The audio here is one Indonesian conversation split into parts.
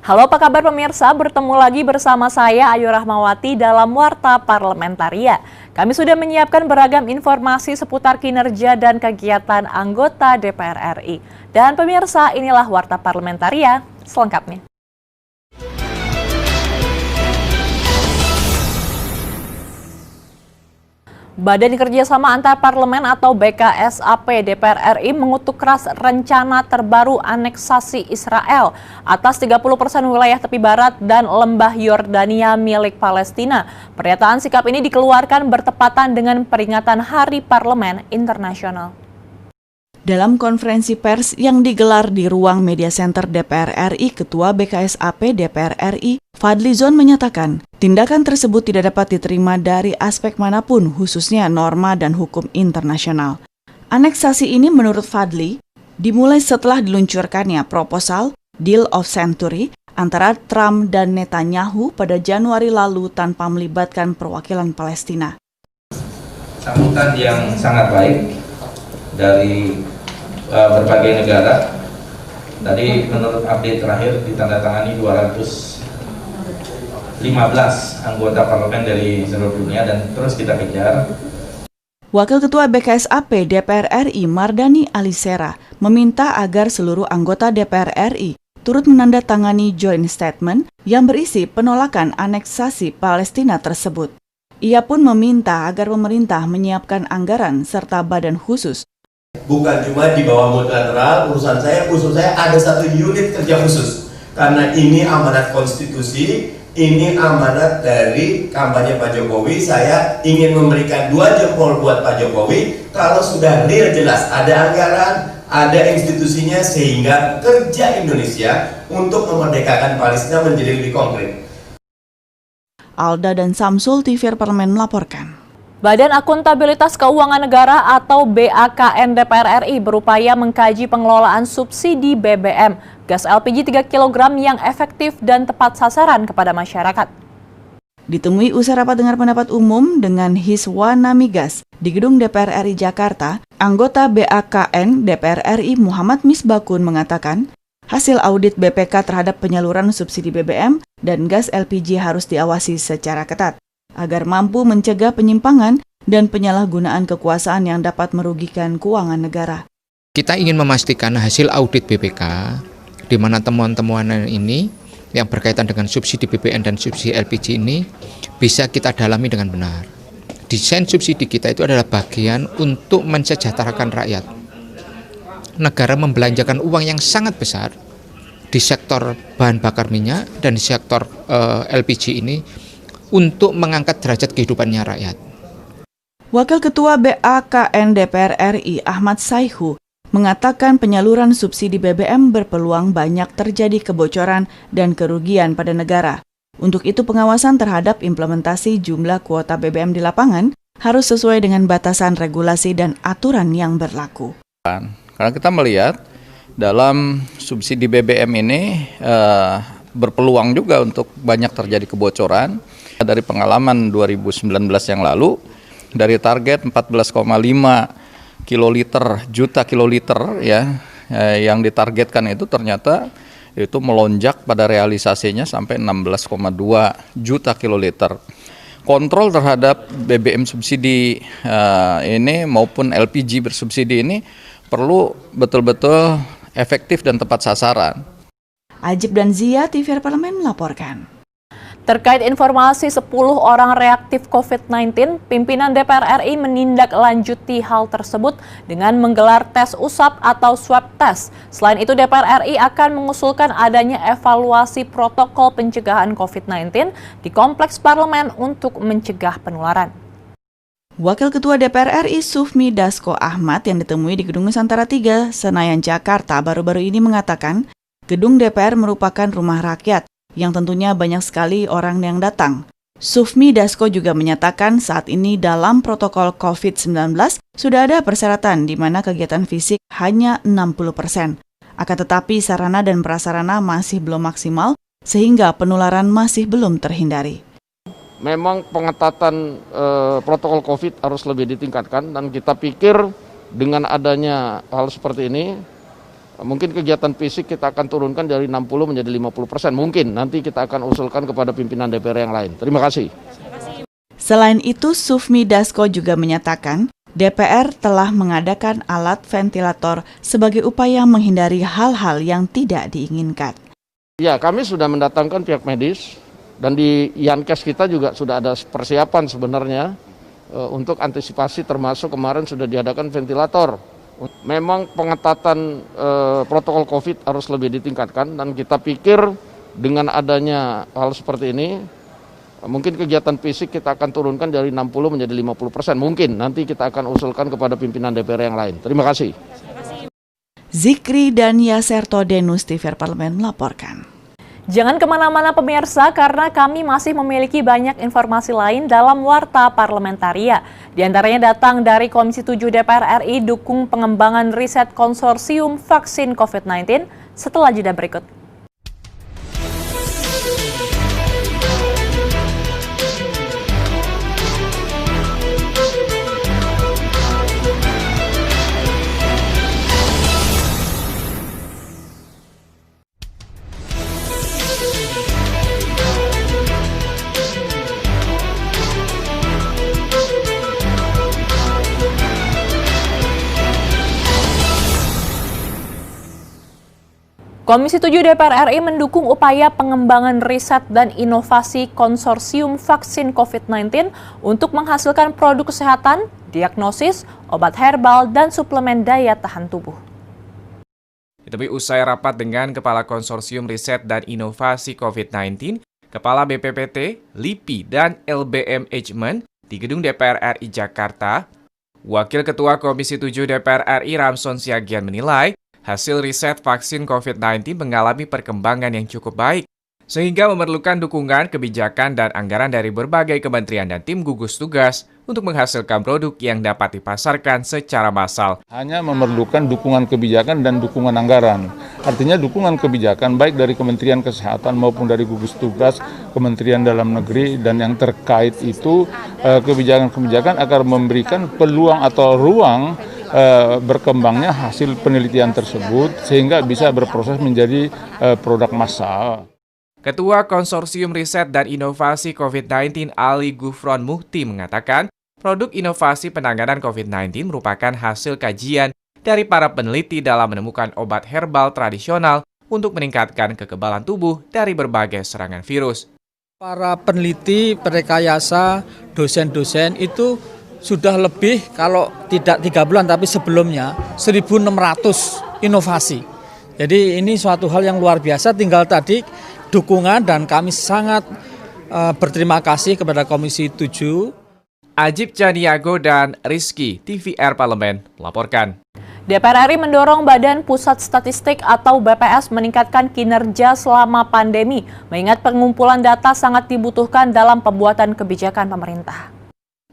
Halo, apa kabar pemirsa? Bertemu lagi bersama saya Ayu Rahmawati dalam Warta Parlamentaria. Kami sudah menyiapkan beragam informasi seputar kinerja dan kegiatan anggota DPR RI. Dan pemirsa, inilah Warta Parlamentaria selengkapnya. Badan Kerjasama Antar Parlemen atau BKSAP DPR RI mengutuk keras rencana terbaru aneksasi Israel atas 30% wilayah tepi barat dan lembah Yordania milik Palestina. Pernyataan sikap ini dikeluarkan bertepatan dengan peringatan Hari Parlemen Internasional. Dalam konferensi pers yang digelar di ruang media center DPR RI, Ketua BKSAP DPR RI, Fadly Zon menyatakan, tindakan tersebut tidak dapat diterima dari aspek manapun, khususnya norma dan hukum internasional. Aneksasi ini menurut Fadly, dimulai setelah diluncurkannya proposal Deal of Century antara Trump dan Netanyahu pada Januari lalu tanpa melibatkan perwakilan Palestina. Sambutan yang sangat baik dari berbagai negara. Tadi menurut update terakhir ditandatangani 215 anggota parlemen dari seluruh dunia dan terus kita kejar. Wakil Ketua BKSAP DPR RI Mardani Alisera meminta agar seluruh anggota DPR RI turut menandatangani joint statement yang berisi penolakan aneksasi Palestina tersebut. Ia pun meminta agar pemerintah menyiapkan anggaran serta badan khusus. Bukan cuma di bawah multilateral, urusan saya ada satu unit kerja khusus. Karena ini amanat konstitusi, ini amanat dari kampanye Pak Jokowi. Saya ingin memberikan 2 jempol buat Pak Jokowi. Kalau sudah real jelas, ada anggaran, ada institusinya, sehingga kerja Indonesia untuk memerdekakan Palestina menjadi lebih konkret. Alda dan Samsul, TVRI Parlemen melaporkan. Badan Akuntabilitas Keuangan Negara atau BAKN DPR RI berupaya mengkaji pengelolaan subsidi BBM gas LPG 3 kg yang efektif dan tepat sasaran kepada masyarakat. Ditemui usai rapat dengar pendapat umum dengan Hiswana Migas di Gedung DPR RI Jakarta, anggota BAKN DPR RI Muhammad Misbakun mengatakan, hasil audit BPK terhadap penyaluran subsidi BBM dan gas LPG harus diawasi secara ketat agar mampu mencegah penyimpangan dan penyalahgunaan kekuasaan yang dapat merugikan keuangan negara. Kita ingin memastikan hasil audit BPK, di mana temuan-temuan ini yang berkaitan dengan subsidi BBM dan subsidi LPG ini bisa kita dalami dengan benar. Desain subsidi kita itu adalah bagian untuk mensejahterakan rakyat. Negara membelanjakan uang yang sangat besar di sektor bahan bakar minyak dan di sektor LPG ini untuk mengangkat derajat kehidupannya rakyat. Wakil Ketua BAKN DPR RI Ahmad Saihu mengatakan penyaluran subsidi BBM berpeluang banyak terjadi kebocoran dan kerugian pada negara. Untuk itu pengawasan terhadap implementasi jumlah kuota BBM di lapangan harus sesuai dengan batasan regulasi dan aturan yang berlaku. Karena kita melihat dalam subsidi BBM ini berpeluang juga untuk banyak terjadi kebocoran. Dari pengalaman 2019 yang lalu, dari target 14,5 juta kiloliter ya, yang ditargetkan itu ternyata itu melonjak pada realisasinya sampai 16,2 juta kiloliter. Kontrol terhadap BBM subsidi ini maupun LPG bersubsidi ini perlu betul-betul efektif dan tepat sasaran. Ajib dan Zia, TVRI Parlemen melaporkan. Terkait informasi 10 orang reaktif COVID-19, pimpinan DPR RI menindaklanjuti hal tersebut dengan menggelar tes usap atau swab test. Selain itu, DPR RI akan mengusulkan adanya evaluasi protokol pencegahan COVID-19 di kompleks parlemen untuk mencegah penularan. Wakil Ketua DPR RI Sufmi Dasko Ahmad yang ditemui di Gedung Nusantara 3, Senayan, Jakarta baru-baru ini mengatakan, gedung DPR merupakan rumah rakyat yang tentunya banyak sekali orang yang datang. Sufmi Dasko juga menyatakan saat ini dalam protokol COVID-19 sudah ada persyaratan di mana kegiatan fisik hanya 60%. Akan tetapi sarana dan prasarana masih belum maksimal sehingga penularan masih belum terhindari. Memang pengetatan protokol COVID harus lebih ditingkatkan dan kita pikir dengan adanya hal seperti ini Mungkin kegiatan fisik kita akan turunkan dari 60 menjadi 50%. Mungkin nanti kita akan usulkan kepada pimpinan DPR yang lain. Terima kasih. Selain itu, Sufmi Dasko juga menyatakan DPR telah mengadakan alat ventilator sebagai upaya menghindari hal-hal yang tidak diinginkan. Ya, kami sudah mendatangkan pihak medis dan di Yankes kita juga sudah ada persiapan sebenarnya untuk antisipasi, termasuk kemarin sudah diadakan ventilator. Memang pengetatan protokol COVID harus lebih ditingkatkan dan kita pikir dengan adanya hal seperti ini mungkin kegiatan fisik kita akan turunkan dari 60 menjadi 50%. Mungkin nanti kita akan usulkan kepada pimpinan DPR yang lain. Terima kasih. Zikri dan Yaserto Denus TVR Parlemen melaporkan. Jangan kemana-mana pemirsa, karena kami masih memiliki banyak informasi lain dalam Warta Parlamentaria. Di antaranya datang dari Komisi 7 DPR RI dukung pengembangan riset konsorsium vaksin COVID-19 setelah jeda berikut. Komisi 7 DPR RI mendukung upaya pengembangan riset dan inovasi konsorsium vaksin COVID-19 untuk menghasilkan produk kesehatan, diagnosis, obat herbal, dan suplemen daya tahan tubuh. Ditemui usai rapat dengan Kepala Konsorsium Riset dan Inovasi COVID-19, Kepala BPPT, LIPI, dan LBM Management di Gedung DPR RI Jakarta, Wakil Ketua Komisi 7 DPR RI Ramson Siagian menilai, hasil riset vaksin COVID-19 mengalami perkembangan yang cukup baik, sehingga memerlukan dukungan kebijakan dan anggaran dari berbagai kementerian dan tim gugus tugas untuk menghasilkan produk yang dapat dipasarkan secara massal. Hanya memerlukan dukungan kebijakan dan dukungan anggaran. Artinya dukungan kebijakan baik dari Kementerian Kesehatan maupun dari gugus tugas Kementerian Dalam Negeri dan yang terkait itu kebijakan-kebijakan akan memberikan peluang atau ruang berkembangnya hasil penelitian tersebut sehingga bisa berproses menjadi produk massal. Ketua Konsorsium Riset dan Inovasi COVID-19 Ali Gufron Muhti mengatakan, produk inovasi penanganan COVID-19 merupakan hasil kajian dari para peneliti dalam menemukan obat herbal tradisional untuk meningkatkan kekebalan tubuh dari berbagai serangan virus. Para peneliti, perekayasa, dosen-dosen itu sudah lebih, kalau tidak 3 bulan tapi sebelumnya 1.600 inovasi. Jadi ini suatu hal yang luar biasa, tinggal tadi dukungan dan kami sangat berterima kasih kepada Komisi 7. Ajib Caniago dan Rizky, TVR Parlemen, melaporkan. DPR RI mendorong Badan Pusat Statistik atau BPS meningkatkan kinerja selama pandemi, mengingat pengumpulan data sangat dibutuhkan dalam pembuatan kebijakan pemerintah.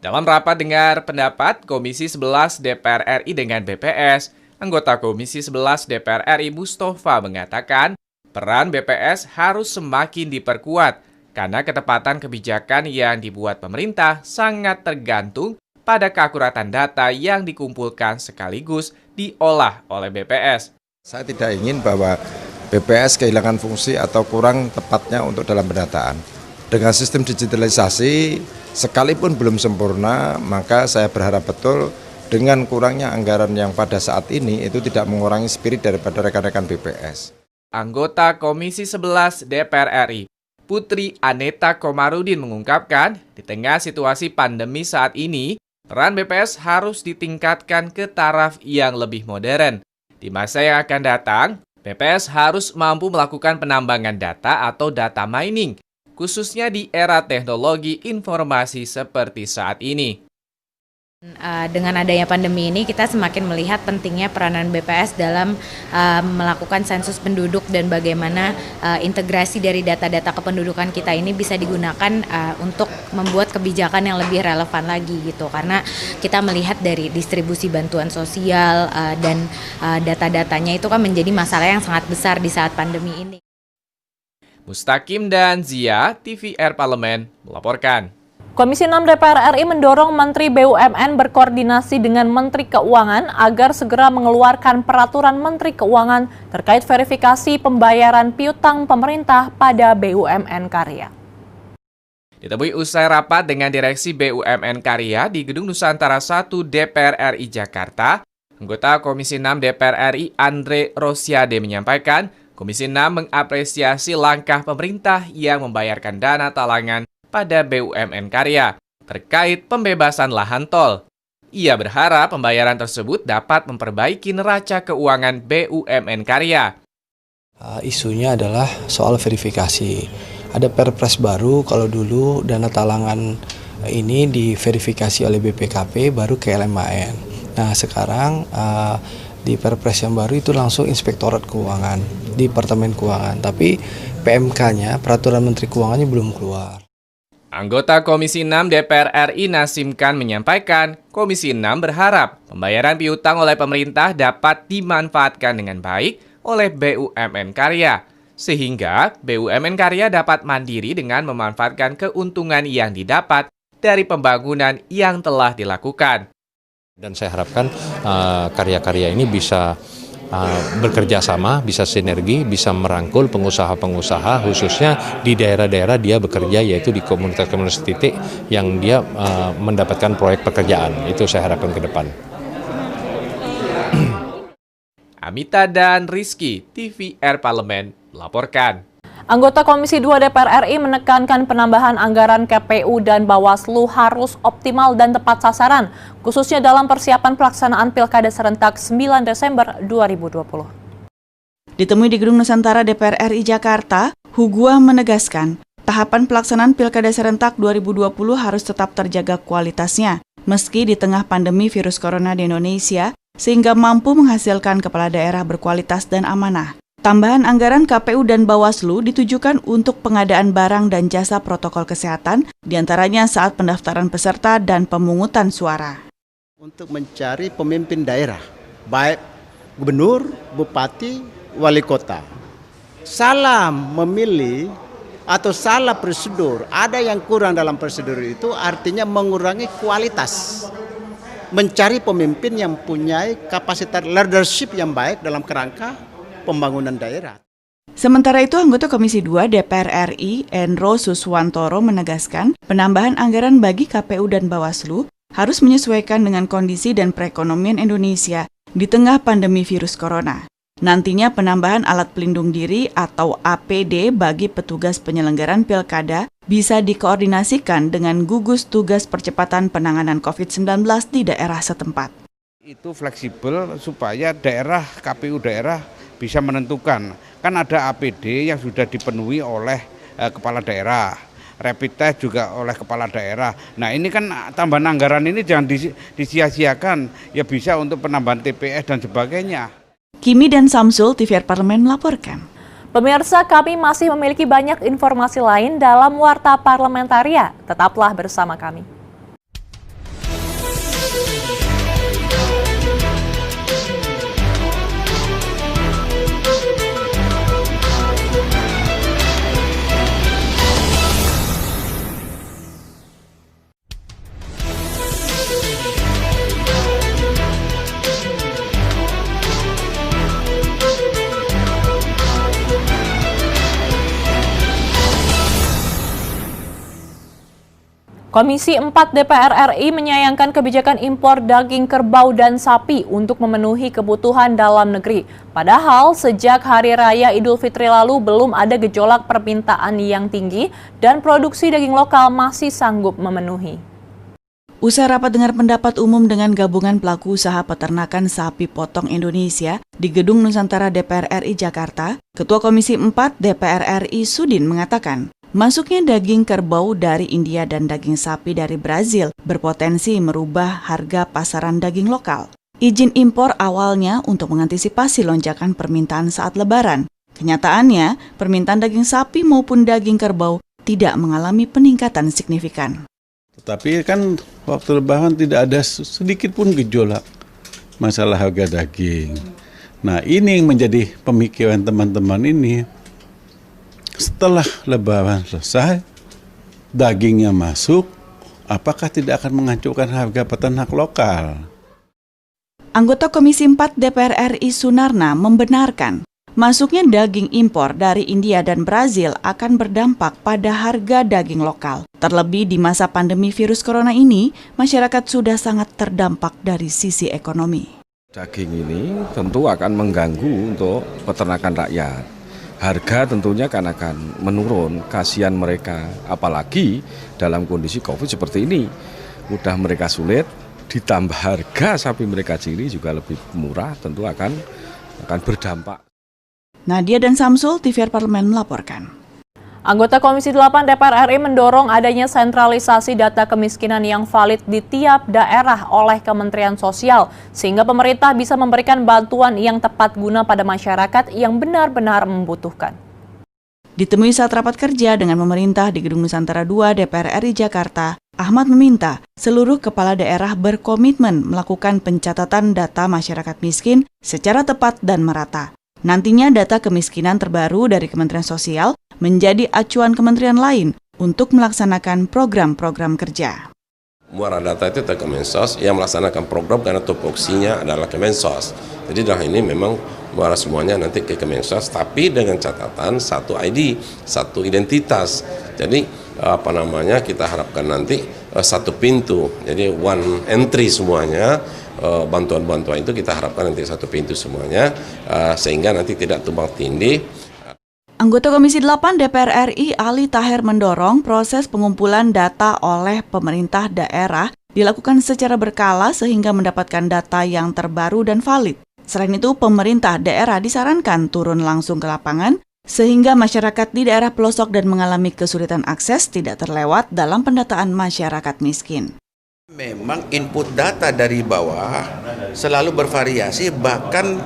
Dalam rapat dengar pendapat Komisi 11 DPR RI dengan BPS, anggota Komisi 11 DPR RI Mustafa mengatakan peran BPS harus semakin diperkuat karena ketepatan kebijakan yang dibuat pemerintah sangat tergantung pada keakuratan data yang dikumpulkan sekaligus diolah oleh BPS. Saya tidak ingin bahwa BPS kehilangan fungsi atau kurang tepatnya untuk dalam pendataan. Dengan sistem digitalisasi, sekalipun belum sempurna, maka saya berharap betul dengan kurangnya anggaran yang pada saat ini itu tidak mengurangi spirit daripada rekan-rekan BPS. Anggota Komisi 11 DPR RI, Putri Aneta Komarudin mengungkapkan, di tengah situasi pandemi saat ini, peran BPS harus ditingkatkan ke taraf yang lebih modern. Di masa yang akan datang, BPS harus mampu melakukan penambangan data atau data mining, khususnya di era teknologi informasi seperti saat ini. Dengan adanya pandemi ini, kita semakin melihat pentingnya peranan BPS dalam melakukan sensus penduduk dan bagaimana integrasi dari data-data kependudukan kita ini bisa digunakan untuk membuat kebijakan yang lebih relevan lagi gitu. Karena kita melihat dari distribusi bantuan sosial dan data-datanya itu kan menjadi masalah yang sangat besar di saat pandemi ini. Mustaqim dan Zia, TVR Parlemen, melaporkan. Komisi 6 DPR RI mendorong Menteri BUMN berkoordinasi dengan Menteri Keuangan agar segera mengeluarkan peraturan Menteri Keuangan terkait verifikasi pembayaran piutang pemerintah pada BUMN Karya. Ditemui usai rapat dengan Direksi BUMN Karya di Gedung Nusantara 1 DPR RI Jakarta, anggota Komisi 6 DPR RI Andre Rosiade menyampaikan, Komisi 6 mengapresiasi langkah pemerintah yang membayarkan dana talangan pada BUMN Karya terkait pembebasan lahan tol. Ia berharap pembayaran tersebut dapat memperbaiki neraca keuangan BUMN Karya. Isunya adalah soal verifikasi. Ada perpres baru, kalau dulu dana talangan ini diverifikasi oleh BPKP baru ke LMAN. Nah sekarang di perpres yang baru itu langsung Inspektorat Keuangan, Departemen Keuangan. Tapi PMK-nya, Peraturan Menteri Keuangannya belum keluar. Anggota Komisi 6 DPR RI Nasim Khan menyampaikan, Komisi 6 berharap pembayaran piutang oleh pemerintah dapat dimanfaatkan dengan baik oleh BUMN Karya, sehingga BUMN Karya dapat mandiri dengan memanfaatkan keuntungan yang didapat dari pembangunan yang telah dilakukan. Dan saya harapkan karya-karya ini bisa bekerja sama, bisa sinergi, bisa merangkul pengusaha-pengusaha khususnya di daerah-daerah dia bekerja, yaitu di komunitas-komunitas titik yang dia mendapatkan proyek pekerjaan. Itu saya harapkan ke depan. Amita dan Rizky, TVR Parlemen, melaporkan. Anggota Komisi 2 DPR RI menekankan penambahan anggaran KPU dan Bawaslu harus optimal dan tepat sasaran, khususnya dalam persiapan pelaksanaan Pilkada serentak 9 Desember 2020. Ditemui di Gedung Nusantara DPR RI Jakarta, Hugua menegaskan, tahapan pelaksanaan Pilkada serentak 2020 harus tetap terjaga kualitasnya, meski di tengah pandemi virus corona di Indonesia, sehingga mampu menghasilkan kepala daerah berkualitas dan amanah. Tambahan anggaran KPU dan Bawaslu ditujukan untuk pengadaan barang dan jasa protokol kesehatan, diantaranya saat pendaftaran peserta dan pemungutan suara. Untuk mencari pemimpin daerah, baik gubernur, bupati, wali kota. Salah memilih atau salah prosedur, ada yang kurang dalam prosedur itu artinya mengurangi kualitas. Mencari pemimpin yang punya kapasitas leadership yang baik dalam kerangka pembangunan daerah. Sementara itu, anggota Komisi 2 DPR RI, Endro Suswantoro menegaskan, penambahan anggaran bagi KPU dan Bawaslu harus menyesuaikan dengan kondisi dan perekonomian Indonesia di tengah pandemi virus corona. Nantinya penambahan alat pelindung diri atau APD bagi petugas penyelenggaraan pilkada bisa dikoordinasikan dengan gugus tugas percepatan penanganan COVID-19 di daerah setempat. Itu fleksibel supaya daerah, KPU daerah bisa menentukan. Kan ada APD yang sudah dipenuhi oleh kepala daerah, rapid test juga oleh kepala daerah. Nah ini kan tambahan anggaran ini jangan disia-siakan, ya bisa untuk penambahan TPS dan sebagainya. Kimi dan Samsul, TVR Parlemen melaporkan. Pemirsa, kami masih memiliki banyak informasi lain dalam Warta Parlementaria. Tetaplah bersama kami. Komisi 4 DPR RI menyayangkan kebijakan impor daging kerbau dan sapi untuk memenuhi kebutuhan dalam negeri. Padahal sejak Hari Raya Idul Fitri lalu belum ada gejolak permintaan yang tinggi dan produksi daging lokal masih sanggup memenuhi. Usai rapat dengar pendapat umum dengan gabungan pelaku usaha peternakan sapi potong Indonesia di Gedung Nusantara DPR RI Jakarta, Ketua Komisi 4 DPR RI Sudin mengatakan, masuknya daging kerbau dari India dan daging sapi dari Brazil berpotensi merubah harga pasaran daging lokal. Izin impor awalnya untuk mengantisipasi lonjakan permintaan saat Lebaran. Kenyataannya, permintaan daging sapi maupun daging kerbau tidak mengalami peningkatan signifikan. Tetapi kan waktu Lebaran tidak ada sedikit pun gejolak masalah harga daging. Nah ini yang menjadi pemikiran teman-teman ini. Setelah Lebaran selesai, dagingnya masuk, apakah tidak akan menghancurkan harga peternak lokal? Anggota Komisi 4 DPR RI Sunarna membenarkan masuknya daging impor dari India dan Brazil akan berdampak pada harga daging lokal. Terlebih di masa pandemi virus corona ini, masyarakat sudah sangat terdampak dari sisi ekonomi. Daging ini tentu akan mengganggu untuk peternakan rakyat. Harga tentunya akan menurun, kasihan mereka. Apalagi dalam kondisi COVID seperti ini, mudah mereka sulit, ditambah harga sapi mereka ciri juga lebih murah, tentu akan berdampak. Nadia dan Samsul, TVR Parlemen melaporkan. Anggota Komisi 8 DPR RI mendorong adanya sentralisasi data kemiskinan yang valid di tiap daerah oleh Kementerian Sosial, sehingga pemerintah bisa memberikan bantuan yang tepat guna pada masyarakat yang benar-benar membutuhkan. Ditemui saat rapat kerja dengan pemerintah di Gedung Nusantara 2 DPR RI Jakarta, Ahmad meminta seluruh kepala daerah berkomitmen melakukan pencatatan data masyarakat miskin secara tepat dan merata. Nantinya data kemiskinan terbaru dari Kementerian Sosial menjadi acuan kementerian lain untuk melaksanakan program-program kerja. Muara data itu ke Kemensos, yang melaksanakan program karena tupoksinya adalah Kemensos. Jadi dalam ini memang muara semuanya nanti ke Kemensos, tapi dengan catatan satu ID, satu identitas. Jadi kita harapkan nanti satu pintu, jadi one entry semuanya. Bantuan-bantuan itu kita harapkan nanti satu pintu semuanya, sehingga nanti tidak tumpang tindih. Anggota Komisi 8 DPR RI Ali Taher mendorong proses pengumpulan data oleh pemerintah daerah dilakukan secara berkala sehingga mendapatkan data yang terbaru dan valid. Selain itu, pemerintah daerah disarankan turun langsung ke lapangan sehingga masyarakat di daerah pelosok dan mengalami kesulitan akses tidak terlewat dalam pendataan masyarakat miskin. Memang input data dari bawah selalu bervariasi, bahkan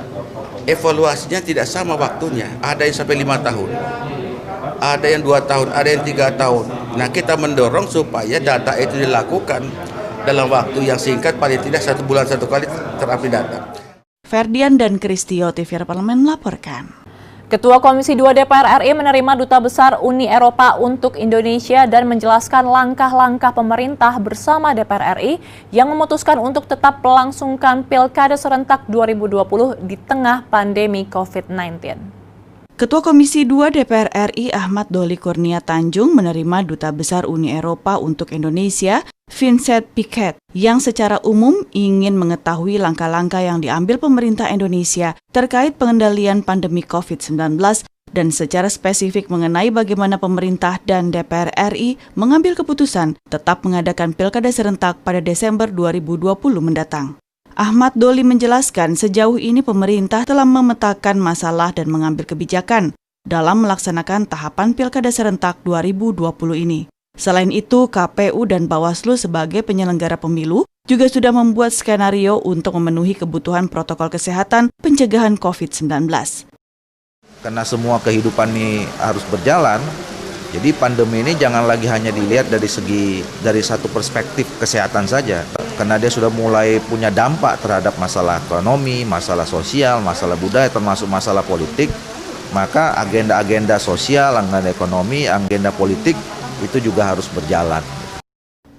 evaluasinya tidak sama waktunya. Ada yang sampai 5 tahun, ada yang 2 tahun, ada yang 3 tahun. Nah, kita mendorong supaya data itu dilakukan dalam waktu yang singkat, paling tidak 1 bulan 1 kali terupdate data. Ferdian dan Kristio, TVR Parlemen melaporkan. Ketua Komisi 2 DPR RI menerima Duta Besar Uni Eropa untuk Indonesia dan menjelaskan langkah-langkah pemerintah bersama DPR RI yang memutuskan untuk tetap melangsungkan Pilkada serentak 2020 di tengah pandemi COVID-19. Ketua Komisi 2 DPR RI Ahmad Doli Kurnia Tanjung menerima Duta Besar Uni Eropa untuk Indonesia, Vincent Piquet, yang secara umum ingin mengetahui langkah-langkah yang diambil pemerintah Indonesia terkait pengendalian pandemi COVID-19 dan secara spesifik mengenai bagaimana pemerintah dan DPR RI mengambil keputusan tetap mengadakan Pilkada serentak pada Desember 2020 mendatang. Ahmad Doli menjelaskan sejauh ini pemerintah telah memetakan masalah dan mengambil kebijakan dalam melaksanakan tahapan Pilkada serentak 2020 ini. Selain itu, KPU dan Bawaslu sebagai penyelenggara pemilu juga sudah membuat skenario untuk memenuhi kebutuhan protokol kesehatan pencegahan COVID-19. Karena semua kehidupan ini harus berjalan, jadi pandemi ini jangan lagi hanya dilihat dari satu perspektif kesehatan saja. Karena dia sudah mulai punya dampak terhadap masalah ekonomi, masalah sosial, masalah budaya, termasuk masalah politik, maka agenda-agenda sosial, agenda ekonomi, agenda politik itu juga harus berjalan.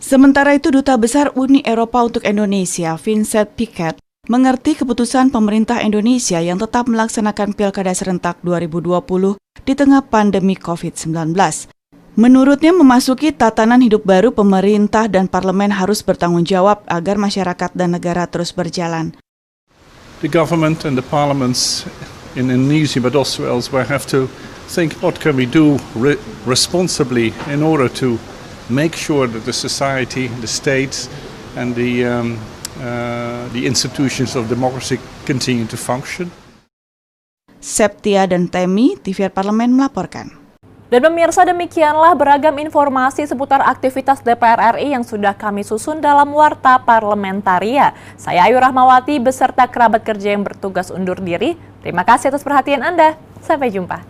Sementara itu, Duta Besar Uni Eropa untuk Indonesia, Vincent Piquet, mengerti keputusan pemerintah Indonesia yang tetap melaksanakan Pilkada serentak 2020 di tengah pandemi COVID-19. Menurutnya, memasuki tatanan hidup baru, pemerintah dan parlemen harus bertanggung jawab agar masyarakat dan negara terus berjalan. The government and the parliaments in Indonesia but also elsewhere have to think what can we do responsibly in order to make sure that the society, the states and the institutions of democracy continue to function. Septia dan Temi, TVR Parlemen melaporkan. Dan pemirsa, demikianlah beragam informasi seputar aktivitas DPR RI yang sudah kami susun dalam Warta Parlamentaria. Saya Ayu Rahmawati beserta kerabat kerja yang bertugas undur diri. Terima kasih atas perhatian Anda. Sampai jumpa.